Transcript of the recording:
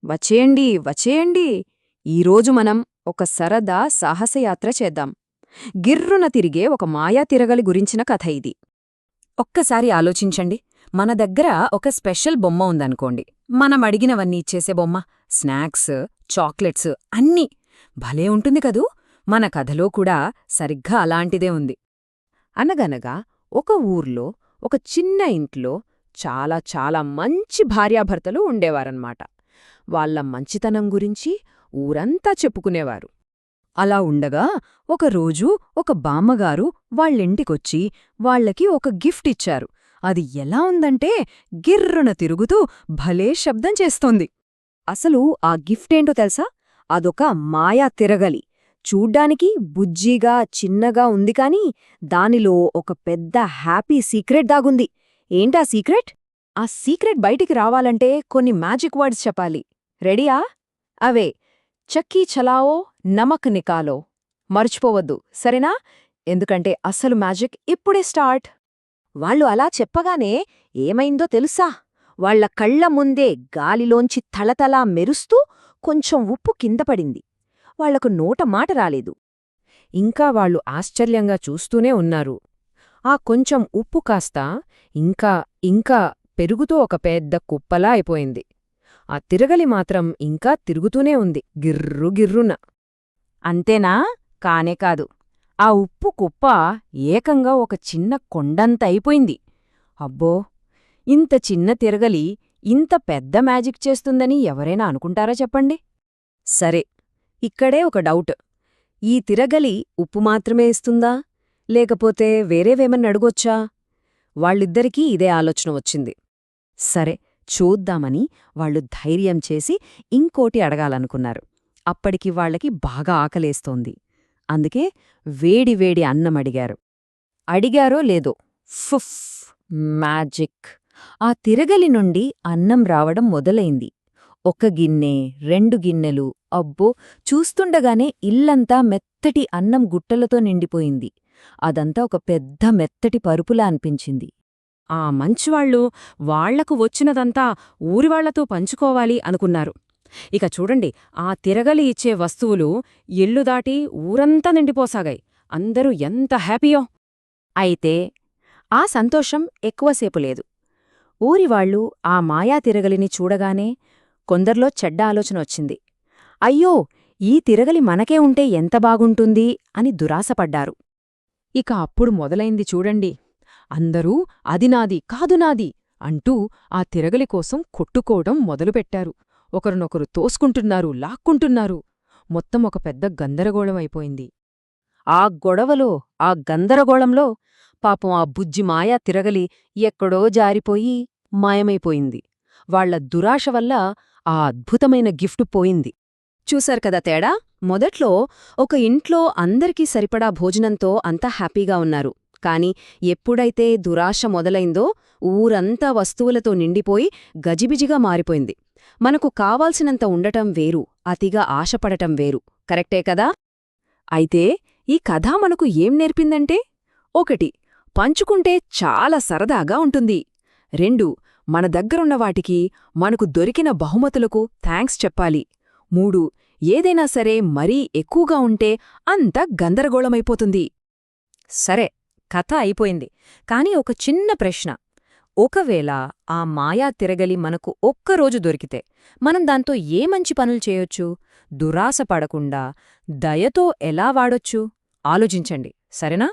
వచ్చేయండి వచ్చేయండి. ఈరోజు మనం ఒక సరదా సాహసయాత్ర చేద్దాం. గిర్రున తిరిగే ఒక మాయా తిరగలి గురించిన కథ ఇది. ఒక్కసారి ఆలోచించండి. మన దగ్గర ఒక స్పెషల్ బొమ్మ ఉందనుకోండి. మనం అడిగినవన్నీ ఇచ్చేసే బొమ్మ, స్నాక్స్, చాక్లెట్స్ అన్నీ. భలే ఉంటుంది కదూ. మన కథలో కూడా సరిగ్గా అలాంటిదే ఉంది. అనగనగా ఒక ఊర్లో ఒక చిన్న ఇంట్లో చాలా చాలా మంచి భార్యాభర్తలు ఉండేవారన్నమాట. వాళ్ళ మంచితనం గురించి ఊరంతా చెప్పుకునేవారు. అలా ఉండగా ఒకరోజు ఒక బామ్మగారు వాళ్ళింటికొచ్చి వాళ్లకి ఒక గిఫ్ట్ ఇచ్చారు. అది ఎలా ఉందంటే గిర్రున తిరుగుతూ భలే శబ్దం చేస్తోంది. అసలు ఆ గిఫ్టేంటో తెలుసా? అదొక మాయా తిరగలి. చూడ్డానికి బుజ్జిగా చిన్నగా ఉంది కాని దానిలో ఒక పెద్ద హ్యాపీ సీక్రెట్ దాగుంది. ఏంటా సీక్రెట్? ఆ సీక్రెట్ బయటికి రావాలంటే కొన్ని మ్యాజిక్ వర్డ్స్ చెప్పాలి. రెడీయా? అవే చక్కీ చలావో నమక్ నికాలో. మర్చిపోవద్దు, సరేనా? ఎందుకంటే అసలు మ్యాజిక్ ఇప్పుడే స్టార్ట్. వాళ్ళు అలా చెప్పగానే ఏమైందో తెలుసా? వాళ్ల కళ్ల ముందే గాలిలోంచి తళతళా మెరుస్తూ కొంచెం ఉప్పు కిందపడింది. వాళ్లకు నోట మాట రాలేదు. ఇంకా వాళ్ళు ఆశ్చర్యంగా చూస్తూనే ఉన్నారు. ఆ కొంచెం ఉప్పు కాస్త ఇంకా ఇంకా పెరుగుతూ ఒక పెద్ద కుప్పలా అయిపోయింది. ఆ తిరగలి మాత్రం ఇంకా తిరుగుతూనే ఉంది, గిర్రుగిర్రున. అంతేనా? కానే కాదు. ఆ ఉప్పు కుప్ప ఏకంగా ఒక చిన్న కొండంత అయిపోయింది. అబ్బో! ఇంత చిన్న తిరగలి ఇంత పెద్ద మ్యాజిక్ చేస్తుందని ఎవరైనా అనుకుంటారా చెప్పండి? సరే, ఇక్కడే ఒక డౌట్. ఈ తిరగలి ఉప్పు మాత్రమే ఇస్తుందా, లేకపోతే వేరేవేమన్నడగొచ్చా? వాళ్ళిద్దరికీ ఇదే ఆలోచన వచ్చింది. సరే, చూద్దామని వాళ్లు ధైర్యం చేసి ఇంకోటి అడగాలనుకున్నారు. అప్పటికి వాళ్లకి బాగా ఆకలేస్తోంది. అందుకే వేడివేడి అన్నమడిగారు. అడిగారో లేదో, ఫుఫ్! మ్యాజిక్! ఆ తిరగలి నుండి అన్నం రావడం మొదలైంది. ఒక గిన్నె, 2 గిన్నెలు, అబ్బో! చూస్తుండగానే ఇల్లంతా మెత్తటి అన్నం గుట్టలతో నిండిపోయింది. అదంతా ఒక పెద్ద మెత్తటి పరుపులా అనిపించింది. ఆ మంచివాళ్లు వాళ్లకు వచ్చినదంతా ఊరివాళ్లతో పంచుకోవాలి అనుకున్నారు. ఇక చూడండి, ఆ తిరగలి ఇచ్చే వస్తువులు ఇల్లు దాటి ఊరంతా నిండిపోసాగాయి. అందరూ ఎంత హ్యాపీయో! అయితే ఆ సంతోషం ఎక్కువసేపు లేదు. ఊరివాళ్లు ఆ మాయా తిరగలిని చూడగానే కొందర్లో చెడ్డ ఆలోచన వచ్చింది. అయ్యో! ఈ తిరగలి మనకే ఉంటే ఎంత బాగుంటుంది అని దురాశపడ్డారు. ఇక అప్పుడు మొదలైంది చూడండి. అందరూ అది నాది, కాదు నాది అంటూ ఆ తిరగలి కోసం కొట్టుకోవడం మొదలుపెట్టారు. ఒకరినొకరు తోసుకుంటున్నారు, లాక్కుంటున్నారు. మొత్తం ఒక పెద్ద గందరగోళమైపోయింది. ఆ గొడవలో, ఆ గందరగోళంలో పాపం ఆ బుజ్జి మాయా తిరగలి ఎక్కడో జారిపోయి మాయమైపోయింది. వాళ్ల దురాశ వల్ల ఆ అద్భుతమైన గిఫ్ట్ పోయింది. చూశారు కదా తేడా? మొదట్లో ఒక ఇంట్లో అందరికీ సరిపడా భోజనంతో అంతా హ్యాపీగా ఉన్నారు. కాని ఎప్పుడైతే దురాశ మొదలైందో ఊరంతా వస్తువులతో నిండిపోయి గజిబిజిగా మారిపోయింది. మనకు కావాల్సినంత ఉండటం వేరు, అతిగా ఆశపడటం వేరు. కరెక్టే కదా? అయితే ఈ కథ మనకు ఏం నేర్పిందంటే, 1. పంచుకుంటే చాలా సరదాగా ఉంటుంది. 2. మన దగ్గరున్న వాటికి, మనకు దొరికిన బహుమతులకు థాంక్స్ చెప్పాలి. 3. ఏదైనా సరే మరీ ఎక్కువగా ఉంటే అంత గందరగోళమైపోతుంది. సరే, కథ అయిపోయింది. కాని ఒక చిన్న ప్రశ్న. ఒకవేళ ఆ మాయా తిరగలి మనకు ఒక్కరోజు దొరికితే మనం దాంతో ఏ మంచి పనులు చేయొచ్చు? దురాశ పడకుండా దయతో ఎలా వాడొచ్చు? ఆలోచించండి, సరేనా?